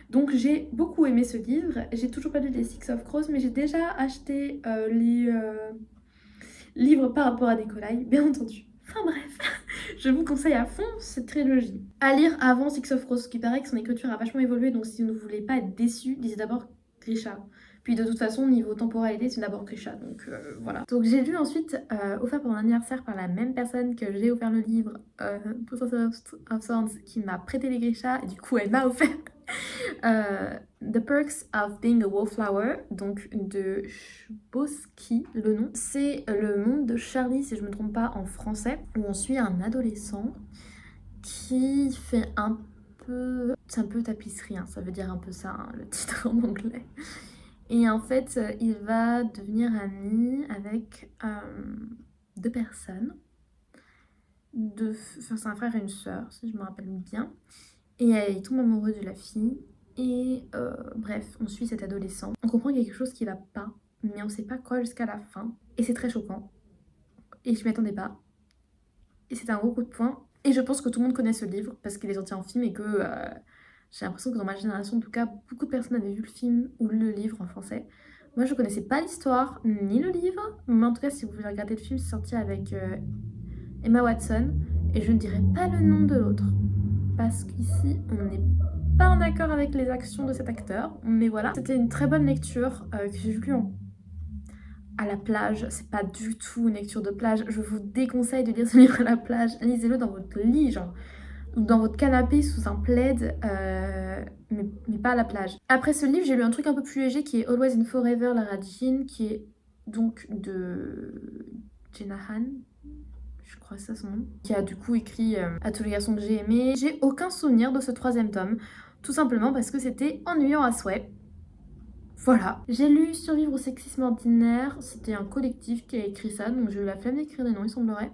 Donc j'ai beaucoup aimé ce livre. J'ai toujours pas lu les Six of Crows, mais j'ai déjà acheté les livres par rapport à Nikolai, bien entendu. Enfin bref, je vous conseille à fond cette trilogie. À lire avant Six of Crows, qui paraît que son écriture a vachement évolué, donc si vous ne voulez pas être déçu, lisez d'abord Grisha. Puis de toute façon, niveau temporalité, c'est d'abord Grisha, donc voilà. Donc j'ai lu ensuite, offert pour mon anniversaire par la même personne que j'ai offert le livre, Princess of Thorns, qui m'a prêté les Grisha, et du coup elle m'a offert The Perks of Being a Wallflower, donc de Chbosky, le nom. C'est le monde de Charlie, si je me trompe pas, en français, où on suit un adolescent qui fait un peu... C'est un peu tapisserie, hein, ça veut dire un peu ça, hein, le titre en anglais. Et en fait, il va devenir ami avec deux personnes. Enfin, c'est un frère et une sœur, si je me rappelle bien. Et il tombe amoureux de la fille. Et bref, on suit cet adolescent. On comprend qu'il y a quelque chose qui va pas, mais on sait pas quoi jusqu'à la fin. Et c'est très choquant. Et je m'y attendais pas. Et c'est un gros coup de poing. Et je pense que tout le monde connaît ce livre parce qu'il est sorti en film et que j'ai l'impression que dans ma génération, en tout cas, beaucoup de personnes avaient vu le film ou le livre en français. Moi, je connaissais pas l'histoire ni le livre, mais en tout cas, si vous voulez regarder le film, c'est sorti avec Emma Watson et je ne dirai pas le nom de l'autre parce qu'ici, on n'est pas en accord avec les actions de cet acteur. Mais voilà, c'était une très bonne lecture que j'ai lue à la plage. C'est pas du tout une lecture de plage. Je vous déconseille de lire ce livre à la plage. Lisez-le dans votre lit, genre, ou dans votre canapé sous un plaid, mais pas à la plage. Après ce livre, j'ai lu un truc un peu plus léger qui est Always and Forever, Lara Jean, qui est donc de Jenna Han, je crois que c'est ça son nom, qui a du coup écrit À tous les garçons que j'ai aimés. J'ai aucun souvenir de ce troisième tome, tout simplement parce que c'était ennuyant à souhait. Voilà. J'ai lu Survivre au sexisme ordinaire, c'était un collectif qui a écrit ça, donc j'ai eu la flemme d'écrire des noms, il semblerait.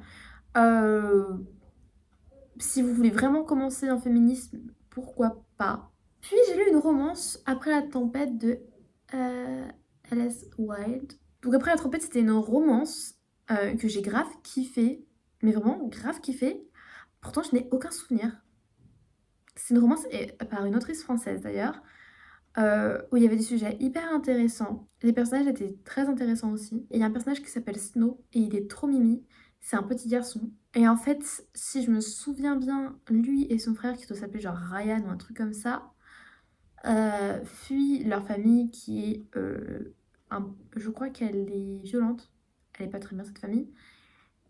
Si vous voulez vraiment commencer un féminisme, pourquoi pas. Puis j'ai lu une romance, Après la tempête, de Alice Wilde. Donc Après la tempête, c'était une romance que j'ai grave kiffé, mais vraiment grave kiffé. Pourtant, je n'ai aucun souvenir. C'est une romance par une autrice française d'ailleurs, où il y avait des sujets hyper intéressants. Les personnages étaient très intéressants aussi. Et il y a un personnage qui s'appelle Snow et il est trop mimi. C'est un petit garçon. Et en fait, si je me souviens bien, lui et son frère, qui doit s'appeler genre Ryan ou un truc comme ça, fuient leur famille qui est... je crois qu'elle est violente. Elle est pas très bien cette famille.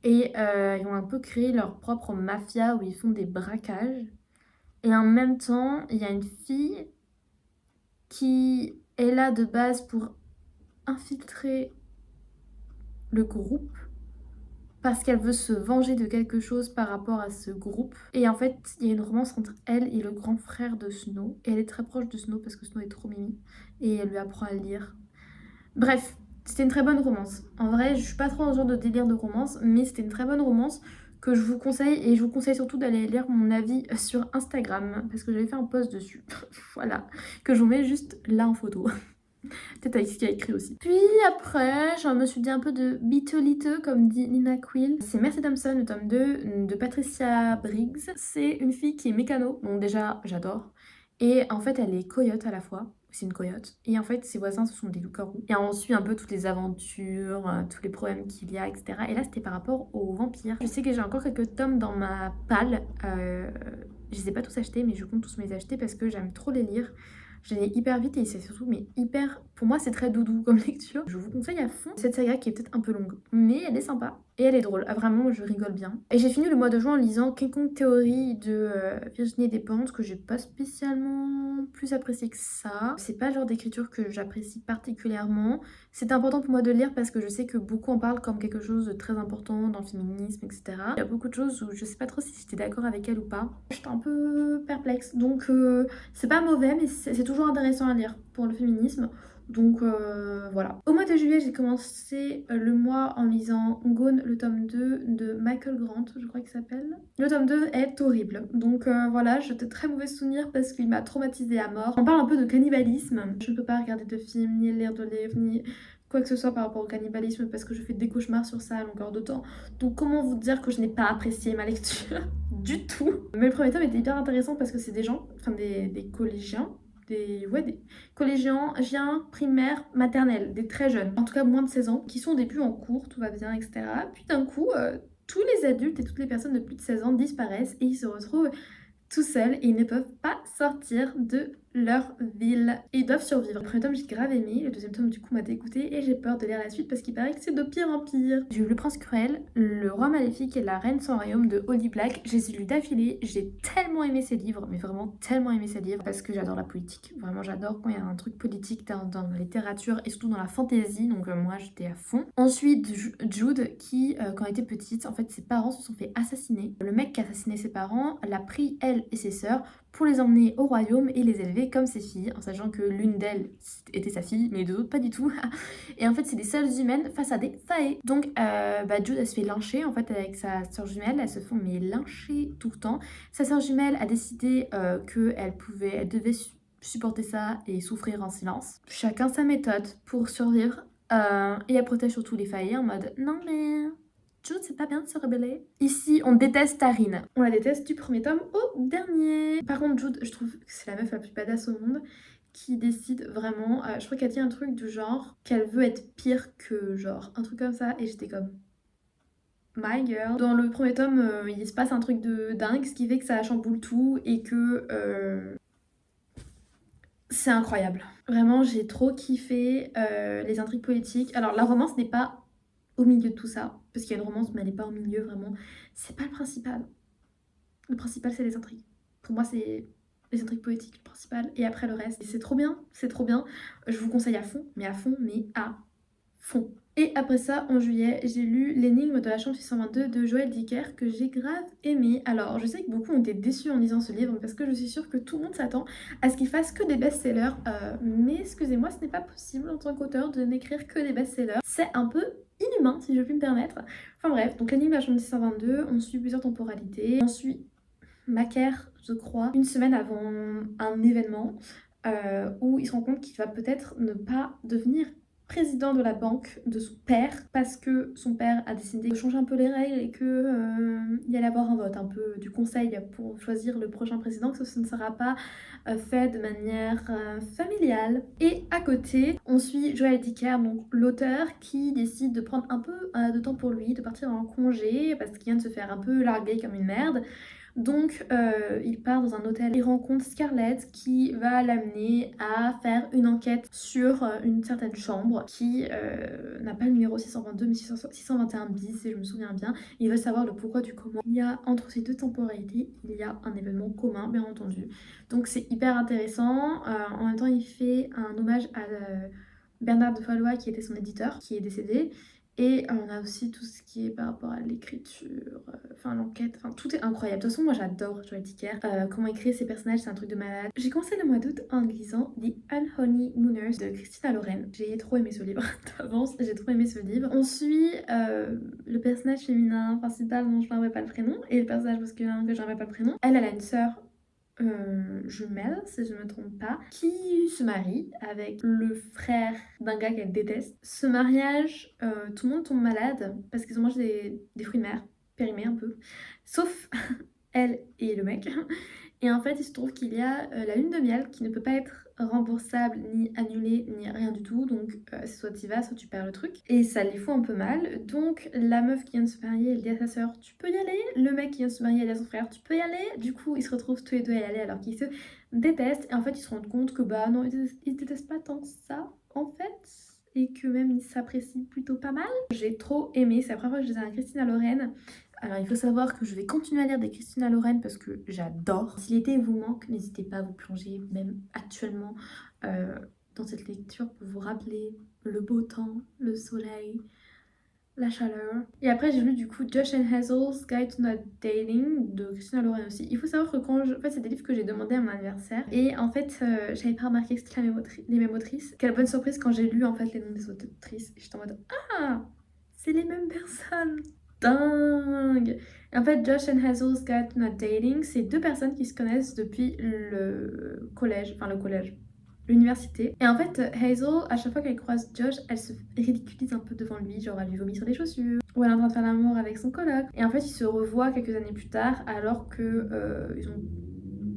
Et ils ont un peu créé leur propre mafia où ils font des braquages. Et en même temps, il y a une fille qui est là de base pour infiltrer le groupe parce qu'elle veut se venger de quelque chose par rapport à ce groupe. Et en fait, il y a une romance entre elle et le grand frère de Snow. Et elle est très proche de Snow parce que Snow est trop mimi. Et elle lui apprend à lire. Bref, c'était une très bonne romance. En vrai, je suis pas trop dans ce genre de délire de romance, mais c'était une très bonne romance que je vous conseille. Et je vous conseille surtout d'aller lire mon avis sur Instagram parce que j'avais fait un post dessus. Voilà, que je vous mets juste là en photo. Peut-être avec ce qu'il a écrit aussi. Puis après, je me suis dit un peu de Bitolite, comme dit Nina Quill. C'est Mercy Thompson, le tome 2, de Patricia Briggs. C'est une fille qui est mécano, donc déjà, j'adore. Et en fait, elle est coyote à la fois. C'est une coyote. Et en fait, ses voisins, ce sont des loups-garous. Et on suit un peu toutes les aventures, tous les problèmes qu'il y a, etc. Et là, c'était par rapport aux vampires. Je sais que j'ai encore quelques tomes dans ma palle. Je les ai pas tous achetés, mais je compte tous me les acheter parce que j'aime trop les lire. Je l'ai hyper vite et c'est surtout mais hyper... Pour moi c'est très doudou comme lecture. Je vous conseille à fond cette saga qui est peut-être un peu longue. Mais elle est sympa et elle est drôle. Ah, vraiment je rigole bien. Et j'ai fini le mois de juin en lisant King Kong Theory de Virginie Despentes que j'ai pas spécialement plus apprécié que ça. C'est pas le genre d'écriture que j'apprécie particulièrement. C'est important pour moi de lire parce que je sais que beaucoup en parlent comme quelque chose de très important dans le féminisme, etc. Il y a beaucoup de choses où je sais pas trop si j'étais d'accord avec elle ou pas. J'étais un peu perplexe. Donc c'est pas mauvais mais c'est toujours intéressant à lire pour le féminisme. Donc voilà. Au mois de juillet, j'ai commencé le mois en lisant Gone, le tome 2 de Michael Grant, je crois qu'il s'appelle. Le tome 2 est horrible. Donc voilà, j'ai de très mauvais souvenirs parce qu'il m'a traumatisée à mort. On parle un peu de cannibalisme. Je ne peux pas regarder de films, ni lire de livres, ni quoi que ce soit par rapport au cannibalisme parce que je fais des cauchemars sur ça à longueur de temps. Donc comment vous dire que je n'ai pas apprécié ma lecture du tout. Mais le premier tome était hyper intéressant parce que c'est des gens, enfin des collégiens, des collégiens, primaires, maternelles, des très jeunes, en tout cas moins de 16 ans, qui sont au début en cours, tout va bien, etc. Puis d'un coup, tous les adultes et toutes les personnes de plus de 16 ans disparaissent et ils se retrouvent tout seuls et ils ne peuvent pas sortir de leur ville et ils doivent survivre. Le premier tome j'ai grave aimé, le deuxième tome du coup m'a dégoûté et j'ai peur de lire la suite parce qu'il paraît que c'est de pire en pire. J'ai eu Le Prince Cruel, Le Roi Maléfique et La Reine sans royaume de Holly Black. Je les ai lus d'affilée, j'ai tellement aimé ces livres, mais vraiment tellement aimé ces livres parce que j'adore la politique. Vraiment j'adore quand il y a un truc politique dans la littérature et surtout dans la fantasy, donc moi j'étais à fond. Ensuite Jude qui quand elle était petite, en fait ses parents se sont fait assassiner. Le mec qui a assassiné ses parents l'a pris elle et ses sœurs pour les emmener au royaume et les élever comme ses filles, en sachant que l'une d'elles était sa fille, mais les deux autres pas du tout. Et en fait, c'est des seules humaines face à des faées. Donc, Jude, elle se fait lyncher, en fait, avec sa sœur jumelle, elles se font mais lyncher tout le temps. Sa sœur jumelle a décidé elle devait supporter ça et souffrir en silence. Chacun sa méthode pour survivre. Et elle protège surtout les failles en mode « Non mais... Jude, c'est pas bien de se rebeller. » Ici, on déteste Tarine. On la déteste du premier tome au dernier. Par contre, Jude, je trouve que c'est la meuf la plus badass au monde qui décide vraiment... je crois qu'elle dit un truc du genre qu'elle veut être pire que genre un truc comme ça. Et j'étais comme... My girl. Dans le premier tome, il se passe un truc de dingue, ce qui fait que ça chamboule tout et que... c'est incroyable. Vraiment, j'ai trop kiffé les intrigues politiques. Alors, la romance n'est pas au milieu de tout ça, parce qu'il y a une romance, mais elle n'est pas au milieu, vraiment. C'est pas le principal. Le principal, c'est les intrigues. Pour moi, c'est les intrigues poétiques, le principal, et après le reste. Et c'est trop bien, c'est trop bien. Je vous conseille à fond, mais à fond, mais à fond. Et après ça, en juillet, j'ai lu L'énigme de la chambre 622 de Joël Dicker que j'ai grave aimé. Alors, je sais que beaucoup ont été déçus en lisant ce livre parce que je suis sûre que tout le monde s'attend à ce qu'il fasse que des best-sellers. Mais excusez-moi, ce n'est pas possible en tant qu'auteur de n'écrire que des best-sellers. C'est un peu inhumain, si je puis me permettre. Enfin bref, donc L'énigme de la chambre 622, on suit plusieurs temporalités. On suit Macaire, je crois, une semaine avant un événement où il se rend compte qu'il va peut-être ne pas devenir président de la banque de son père parce que son père a décidé de changer un peu les règles et que il y allait avoir un vote un peu du conseil pour choisir le prochain président, que ce ne sera pas fait de manière familiale. Et à côté, on suit Joël Dicker, donc l'auteur, qui décide de prendre un peu de temps pour lui, de partir en congé parce qu'il vient de se faire un peu larguer comme une merde. Donc il part dans un hôtel, il rencontre Scarlett qui va l'amener à faire une enquête sur une certaine chambre qui n'a pas le numéro 622 mais 621 bis si je me souviens bien. Il veut savoir le pourquoi du comment. Il y a entre ces deux temporalités, il y a un événement commun bien entendu. Donc c'est hyper intéressant. En même temps il fait un hommage à Bernard de Fallois qui était son éditeur, qui est décédé. Et on a aussi tout ce qui est par rapport à l'écriture, enfin l'enquête, enfin tout est incroyable. De toute façon, moi j'adore Joël Dicker. Comment écrire ses personnages, c'est un truc de malade. J'ai commencé le mois d'août en lisant The Unhoneymooners de Christina Loren. J'ai trop aimé ce livre d'avance, j'ai trop aimé ce livre. On suit le personnage féminin principal dont je n'aimerais pas le prénom et le personnage masculin que je n'aimerais pas le prénom. Elle a une sœur jumelle, si je ne me trompe pas, qui se marie avec le frère d'un gars qu'elle déteste. Ce mariage, tout le monde tombe malade parce qu'ils ont mangé des fruits de mer, périmés un peu, sauf elle et le mec. Et en fait, il se trouve qu'il y a la lune de miel qui ne peut pas être remboursable, ni annulée, ni rien du tout. Donc, c'est soit tu y vas, soit tu perds le truc. Et ça les fout un peu mal. Donc, la meuf qui vient de se marier, elle dit à sa sœur, tu peux y aller. Le mec qui vient de se marier, elle dit à son frère, tu peux y aller. Du coup, ils se retrouvent tous les deux à y aller alors qu'ils se détestent. Et en fait, ils se rendent compte que bah non, ils se détestent pas tant que ça, en fait. Et que même ils s'apprécient plutôt pas mal. J'ai trop aimé, c'est la première fois que je lisais un Christina Loren. Alors il faut savoir que je vais continuer à lire des Christina Loren parce que j'adore. Si l'été vous manque, n'hésitez pas à vous plonger même actuellement dans cette lecture pour vous rappeler le beau temps, le soleil, la chaleur. Et après j'ai lu du coup Josh and Hazel's Guide to Not Dating de Christina Loren aussi. Il faut savoir que en fait c'est des livres que j'ai demandé à mon anniversaire et en fait j'avais pas remarqué que c'était les mêmes autrices. Quelle bonne surprise quand j'ai lu en fait les noms des autrices et j'étais en mode ah c'est les mêmes personnes. Dingue! En fait, Josh and Hazel's Guide to Not Dating, c'est deux personnes qui se connaissent depuis le collège, l'université. Et en fait, Hazel, à chaque fois qu'elle croise Josh, elle se ridiculise un peu devant lui, genre elle lui vomit sur les chaussures, ou elle est en train de faire l'amour avec son coloc. Et en fait, ils se revoient quelques années plus tard, alors que ils ont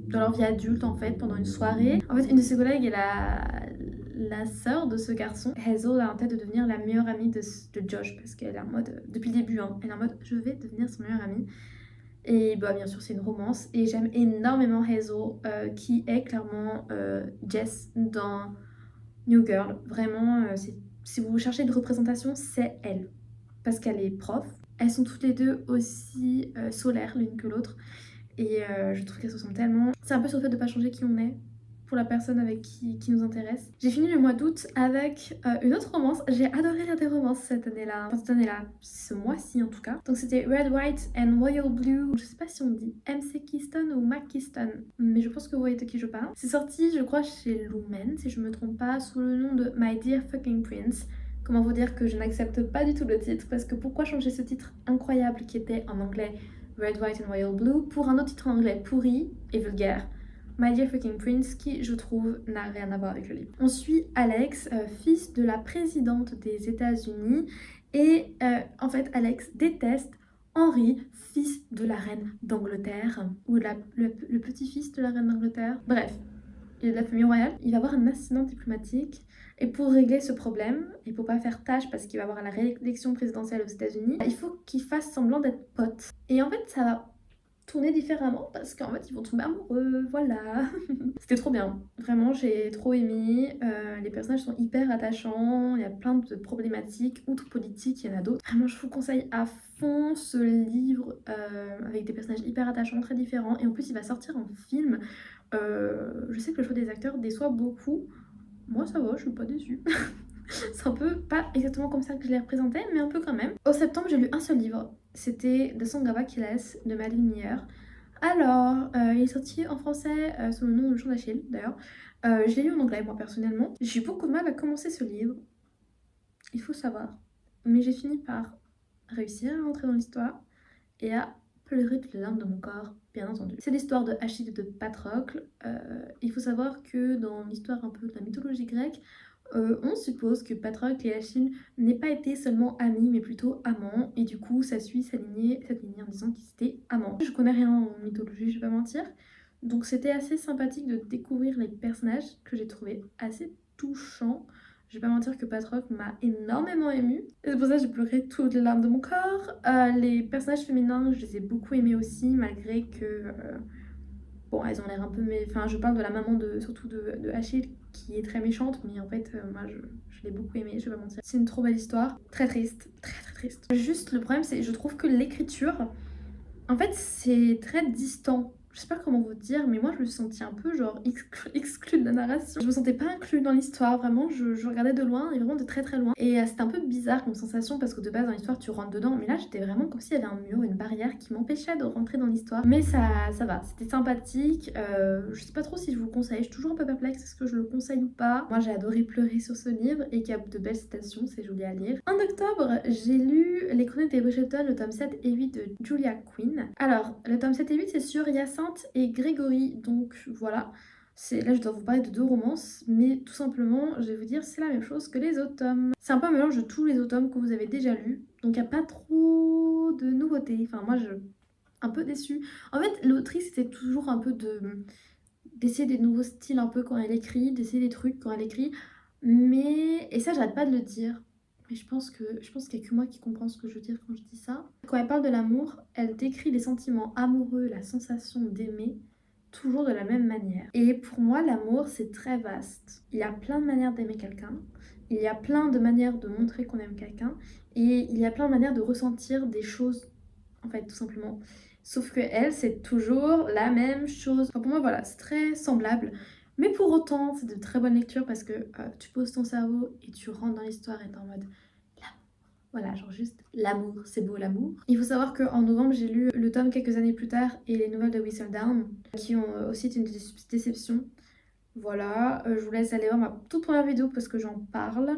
dans leur vie adulte en fait, pendant une soirée. En fait, une de ses collègues est la sœur de ce garçon. Hazel a en tête de devenir la meilleure amie de Josh parce qu'elle est en mode, depuis le début, hein, elle est en mode je vais devenir son meilleure amie. Et bah, bien sûr, c'est une romance. Et j'aime énormément Hazel, qui est clairement Jess dans New Girl. Vraiment, si vous cherchez une représentation, c'est elle. Parce qu'elle est prof. Elles sont toutes les deux aussi solaires l'une que l'autre. Et je trouve qu'elles se ressemblent tellement. C'est un peu sur le fait de ne pas changer qui on est pour la personne avec qui nous intéresse. J'ai fini le mois d'août avec une autre romance. J'ai adoré lire des romances cette année-là. Enfin, cette année-là, ce mois-ci en tout cas. Donc c'était Red, White and Royal Blue. Je sais pas si on dit MC Keystone ou Mac Keystone, mais je pense que vous voyez de qui je parle. C'est sorti, je crois, chez Lumen, si je me trompe pas, sous le nom de My Dear Fucking Prince. Comment vous dire que je n'accepte pas du tout le titre, parce que pourquoi changer ce titre incroyable qui était en anglais Red, White and Royal Blue pour un autre titre en anglais pourri et vulgaire, My Dear Fucking Prince, qui je trouve n'a rien à voir avec le livre. On suit Alex, fils de la présidente des États-Unis, et en fait Alex déteste Henry, fils de la reine d'Angleterre, ou le petit-fils de la reine d'Angleterre. Bref, il est de la famille royale. Il va avoir un incident diplomatique. Et pour régler ce problème, et pour pas faire tâche parce qu'il va avoir la réélection présidentielle aux États-Unis, il faut qu'il fasse semblant d'être pote. Et en fait, ça va tourner différemment parce qu'en fait, ils vont tomber amoureux, voilà. C'était trop bien. Vraiment, j'ai trop aimé. Les personnages sont hyper attachants. Il y a plein de problématiques. Outre politique, il y en a d'autres. Vraiment, je vous conseille à fond ce livre avec des personnages hyper attachants, très différents. Et en plus, il va sortir en film. Je sais que le choix des acteurs déçoit beaucoup. Moi ça va, je suis pas déçue. C'est un peu pas exactement comme ça que je l'ai représenté, mais un peu quand même. Au septembre, j'ai lu un seul livre. C'était The Song of Achilles de Madeleine Miller. Alors, il est sorti en français sous le nom de Chant d'Achille d'ailleurs. Je l'ai lu en anglais moi personnellement. J'ai eu beaucoup de mal à commencer ce livre, il faut savoir. Mais j'ai fini par réussir à rentrer dans l'histoire et à pleurer toutes les larmes de mon corps, bien entendu. C'est l'histoire de Achille et de Patrocle. Il faut savoir que dans l'histoire un peu de la mythologie grecque, on suppose que Patrocle et Achille n'aient pas été seulement amis, mais plutôt amants, et du coup, ça suit cette lignée en disant qu'ils étaient amants. Je connais rien en mythologie, je vais pas mentir, donc c'était assez sympathique de découvrir les personnages que j'ai trouvé assez touchants. Je vais pas mentir que Patrocle m'a énormément émue. Et c'est pour ça que j'ai pleuré toutes les larmes de mon corps. Les personnages féminins, je les ai beaucoup aimés aussi, malgré que... bon, elles ont l'air un peu... Enfin, je parle de la maman surtout de Achille, qui est très méchante, mais en fait, moi, je l'ai beaucoup aimée, je vais pas mentir. C'est une trop belle histoire. Très triste. Très très triste. Juste, le problème, c'est je trouve que l'écriture, en fait, c'est très distant. Je sais pas comment vous dire, mais moi je me sentais un peu genre exclue de la narration. Je me sentais pas inclue dans l'histoire, vraiment, je regardais de loin et vraiment de très très loin. Et c'était un peu bizarre comme sensation parce que de base dans l'histoire tu rentres dedans, mais là j'étais vraiment comme s'il y avait un mur, une barrière qui m'empêchait de rentrer dans l'histoire. Mais ça va, c'était sympathique. Je sais pas trop si je vous le conseille, je suis toujours un peu perplexe, est-ce que je le conseille ou pas. Moi j'ai adoré pleurer sur ce livre et qu'il y a de belles citations, c'est joli à lire. En octobre, j'ai lu Les Chroniques des Bridgerton, le tome 7 et 8 de Julia Quinn. Alors, le tome 7 et 8 c'est sur Hyacinthe et Grégory, donc voilà. Là je dois vous parler de deux romances, mais tout simplement je vais vous dire c'est la même chose que les autres tomes. C'est un peu un mélange de tous les autres tomes que vous avez déjà lus, donc il n'y a pas trop de nouveautés. Enfin moi je un peu déçue. En fait l'autrice c'était toujours un peu d'essayer des nouveaux styles un peu quand elle écrit, d'essayer des trucs quand elle écrit, mais et ça j'arrête pas de le dire. Mais je pense qu'il n'y a que moi qui comprends ce que je veux dire quand je dis ça. Quand elle parle de l'amour, elle décrit les sentiments amoureux, la sensation d'aimer, toujours de la même manière. Et pour moi, l'amour, c'est très vaste. Il y a plein de manières d'aimer quelqu'un, il y a plein de manières de montrer qu'on aime quelqu'un, et il y a plein de manières de ressentir des choses, en fait, tout simplement. Sauf que elle, c'est toujours la même chose. Enfin, pour moi, voilà, c'est très semblable. Mais pour autant, c'est de très bonnes lectures parce que tu poses ton cerveau et tu rentres dans l'histoire et t'es en mode l'amour. Voilà, genre juste l'amour, c'est beau l'amour. Il faut savoir qu'en novembre, j'ai lu le tome quelques années plus tard et les nouvelles de Whistledown qui ont aussi été une déception. Voilà, je vous laisse aller voir ma toute première vidéo parce que j'en parle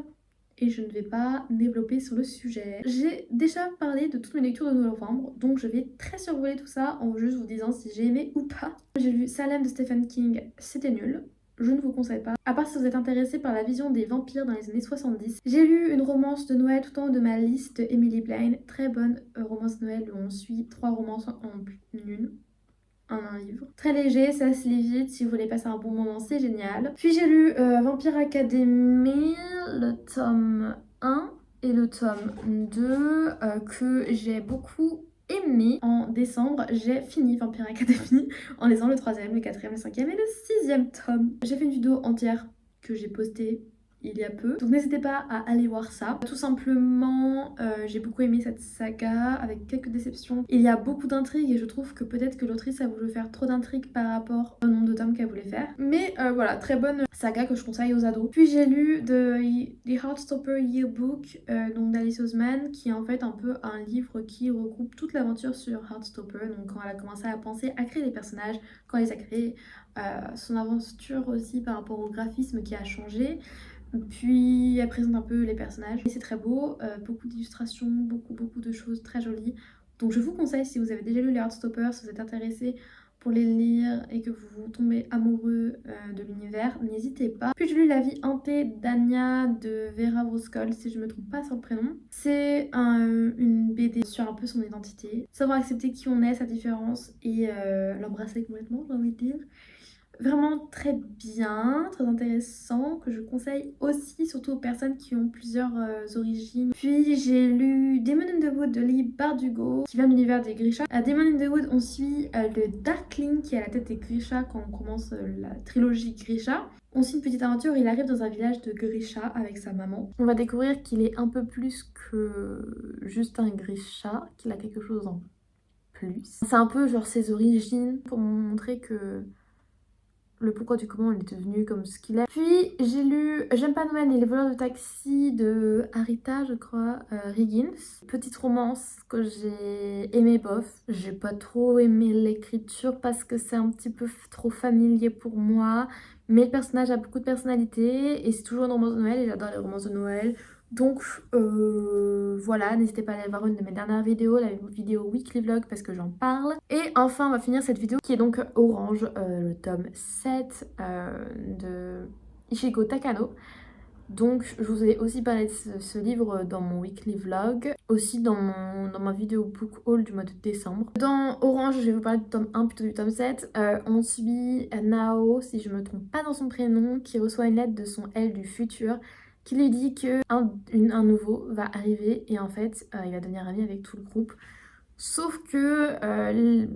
et je ne vais pas développer sur le sujet. J'ai déjà parlé de toutes mes lectures de novembre, donc je vais très survoler tout ça en juste vous disant si j'ai aimé ou pas. J'ai lu Salem de Stephen King, c'était nul. Je ne vous conseille pas. À part si vous êtes intéressé par la vision des vampires dans les années 70. J'ai lu une romance de Noël tout en haut de ma liste de Emily Blaine. Très bonne romance de Noël où on suit 3 romances en une. Un livre. Très léger, ça se lit vite, si vous voulez passer un bon moment, c'est génial. Puis j'ai lu Vampire Academy, le tome 1 et le tome 2 que j'ai beaucoup aimé. En décembre, j'ai fini Vampire Academy en lisant le 3e, le 4e, le 5e et le 6e tome. J'ai fait une vidéo entière que j'ai postée il y a peu, donc n'hésitez pas à aller voir ça. Tout simplement, j'ai beaucoup aimé cette saga avec quelques déceptions. Il y a beaucoup d'intrigues et je trouve que peut-être que l'autrice a voulu faire trop d'intrigues par rapport au nombre de tomes qu'elle voulait faire. Mais voilà, très bonne saga que je conseille aux ados. Puis j'ai lu The Heartstopper Yearbook donc d'Alice Oseman, qui est en fait un peu un livre qui regroupe toute l'aventure sur Heartstopper. Donc quand elle a commencé à penser à créer des personnages, quand elle les a créés, son aventure aussi par rapport au graphisme qui a changé. Puis elle présente un peu les personnages. Et c'est très beau, beaucoup d'illustrations, beaucoup de choses très jolies. Donc je vous conseille, si vous avez déjà lu les Heartstoppers, si vous êtes intéressé pour les lire et que vous tombez amoureux de l'univers, n'hésitez pas. Puis j'ai lu La vie hantée d'Anya de Vera Voskuil, si je me trompe pas sur le prénom. C'est une BD sur un peu son identité, savoir accepter qui on est, sa différence et l'embrasser complètement, j'ai envie de dire. Vraiment très bien, très intéressant, que je conseille aussi, surtout aux personnes qui ont plusieurs origines. Puis j'ai lu Demon in the Wood de Leigh Bardugo, qui vient de l'univers des Grisha. À Demon in the Wood, on suit le Darkling qui est à la tête des Grisha quand on commence la trilogie Grisha. On suit une petite aventure, il arrive dans un village de Grisha avec sa maman. On va découvrir qu'il est un peu plus que juste un Grisha, qu'il a quelque chose en plus. C'est un peu genre ses origines pour montrer que le pourquoi du comment il est devenu comme ce qu'il est. Puis j'ai lu J'aime pas Noël et les voleurs de taxi de Harita, je crois, Higgins. Petite romance que j'ai aimé bof. J'ai pas trop aimé l'écriture parce que c'est un petit peu trop familier pour moi. Mais le personnage a beaucoup de personnalité et c'est toujours une romance de Noël et j'adore les romances de Noël. Donc voilà, n'hésitez pas à aller voir une de mes dernières vidéos, la vidéo Weekly Vlog parce que j'en parle. Et enfin, on va finir cette vidéo qui est donc Orange, le tome 7 de Ichigo Takano. Donc je vous ai aussi parlé de ce livre dans mon Weekly Vlog, aussi dans ma vidéo Book Haul du mois de décembre. Dans Orange, je vais vous parler du tome 1 plutôt du tome 7. On suit Nao, si je me trompe pas dans son prénom, qui reçoit une lettre de son elle du futur qui lui dit que un nouveau va arriver et en fait il va devenir ami avec tout le groupe. Sauf que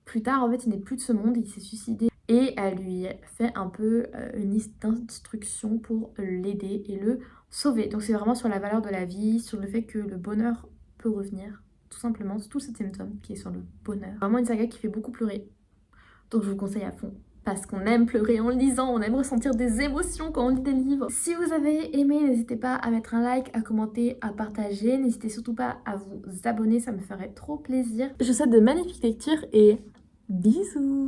plus tard en fait il n'est plus de ce monde, il s'est suicidé et elle lui fait un peu une liste d'instructions pour l'aider et le sauver. Donc c'est vraiment sur la valeur de la vie, sur le fait que le bonheur peut revenir, tout simplement. C'est tout cet tome qui est sur le bonheur. Vraiment une saga qui fait beaucoup pleurer, donc je vous conseille à fond. Parce qu'on aime pleurer en lisant, on aime ressentir des émotions quand on lit des livres. Si vous avez aimé, n'hésitez pas à mettre un like, à commenter, à partager. N'hésitez surtout pas à vous abonner, ça me ferait trop plaisir. Je vous souhaite de magnifiques lectures et bisous!